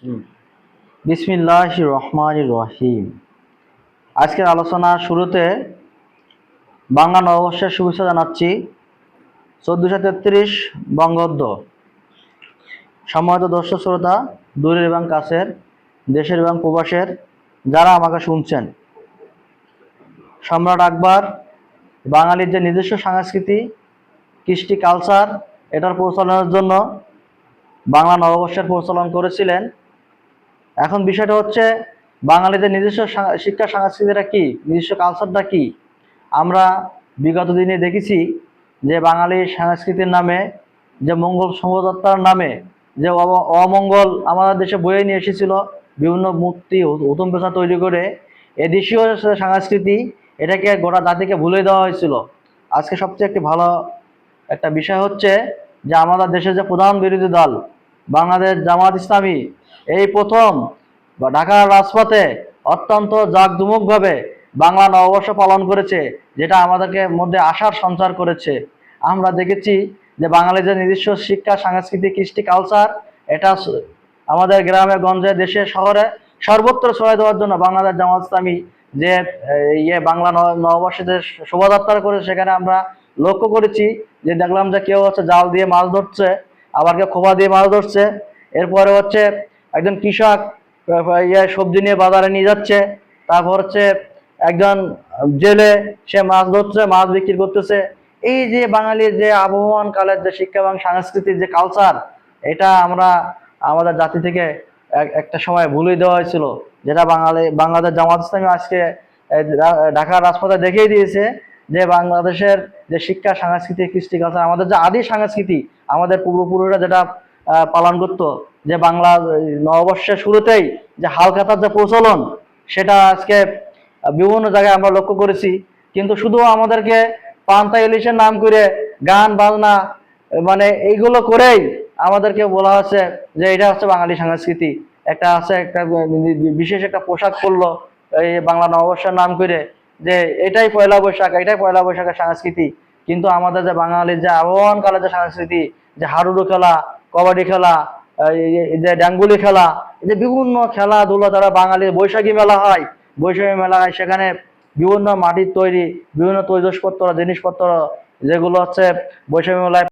হুম। বিসমিল্লাহির রহমানির রহিম। আজকের আলোচনার শুরুতে বাংলা নববর্ষের শুভেচ্ছা জানাচ্ছি। 1433 বঙ্গাব্দ। সম্মানিত দর্শক শ্রোতা, দূরের এবং কাছের, দেশের এবং প্রবাসের যারা আমাকে শুনছেন, সম্রাট আকবর বাঙালির যে নিজস্ব সংস্কৃতি, কৃষ্টি কালচার, এটার প্রচলনের জন্য বাংলা নববর্ষের প্রচলন করেছিলেন। এখন বিষয়টা হচ্ছে বাঙালিদের নিজস্ব শিক্ষা সংস্কৃতিটা কি, নিজস্ব কালচারটা কি। আমরা বিগত দিনে দেখেছি যে বাঙালির সংস্কৃতির নামে, যে মঙ্গল শোভাযাত্রার নামে যে অমঙ্গল আমাদের দেশে বয়ে নিয়ে এসেছিল, বিভিন্ন মূর্তি হুতুম পেশা তৈরি করে এদেশীয় সংস্কৃতি, এটাকে গোটা জাতিকে ভুলে দেওয়া হয়েছিল। আজকে সবচেয়ে একটি ভালো একটা বিষয় হচ্ছে যে আমাদের দেশের যে প্রধান বিরোধী দল বাংলাদেশ জামাত ইসলামী এই প্রথম ঢাকার রাজপথে অত্যন্ত জাঁকজমকভাবে বাংলা নববর্ষ পালন করেছে, যেটা আমাদেরকে মধ্যে আশার সঞ্চার করেছে। আমরা দেখেছি যে বাঙালিদের নিজস্ব শিক্ষা, সাংস্কৃতিক, কৃষ্টি, কালচার, এটা আমাদের গ্রামে গঞ্জে, দেশে, শহরে সর্বত্র ছড়াই দেওয়ার জন্য বাংলাদেশ জামাত ইসলামী যে বাংলা নববর্ষে যে শোভাযাত্রা করে, সেখানে আমরা লক্ষ্য করেছি যে দেখলাম যে কেউ হচ্ছে জাল দিয়ে মাছ ধরছে, আবার কেউ খোপা দিয়ে মাছ ধরছে। এরপরে হচ্ছে একজন কৃষক সবজি নিয়ে বাজারে নিয়ে যাচ্ছে। তারপর হচ্ছে একজন জেলে, সে মাছ ধরছে, মাছ বিক্রি করতেছে। এই যে বাঙালির যে আবহমান কালের যে শিক্ষা এবং সাংস্কৃতিক যে কালচার, এটা আমরা আমাদের জাতি থেকে একটা সময় ভুলে দেওয়া হয়েছিল, যেটা বাংলাদেশ জামাত ইসলামী আজকে ঢাকার রাজপথে দেখিয়ে দিয়েছে যে বাংলাদেশের যে শিক্ষা, সংস্কৃতি, কৃষ্টি কালচার, আমাদের যে আদি সংস্কৃতি, আমাদের পূর্বপুরুষরা যেটা পালন করত, যে বাংলা নববর্ষের শুরুতেই যে হালখাতার যে প্রচলন, সেটা আজকে বিভিন্ন জায়গায় আমরা লক্ষ্য করেছি। কিন্তু শুধু আমাদেরকে পান্তা ইলিশের নাম করে গান বাজনা, মানে এইগুলো করেই আমাদেরকে বলা হচ্ছে যে এটা হচ্ছে বাঙালি সংস্কৃতি। একটা আছে, একটা বিশেষ একটা পোশাক পরলো এই বাংলা নববর্ষের নাম করে, যে এটাই পয়লা বৈশাখ, এটাই পয়লা বৈশাখের সংস্কৃতি। কিন্তু আমাদের যে বাঙালির যে আবহমান কালের যে সংস্কৃতি, যে হাডুডু খেলা, কবাডি খেলা, যে ডাঙ্গুলি খেলা, এই যে বিভিন্ন খেলাধুলা, তারা বাঙালির বৈশাখী মেলা হয়, বৈশাখী মেলা হয়, সেখানে বিভিন্ন মাটির তৈরি বিভিন্ন তৈজসপত্র, জিনিসপত্র, যেগুলো হচ্ছে বৈশাখী মেলায়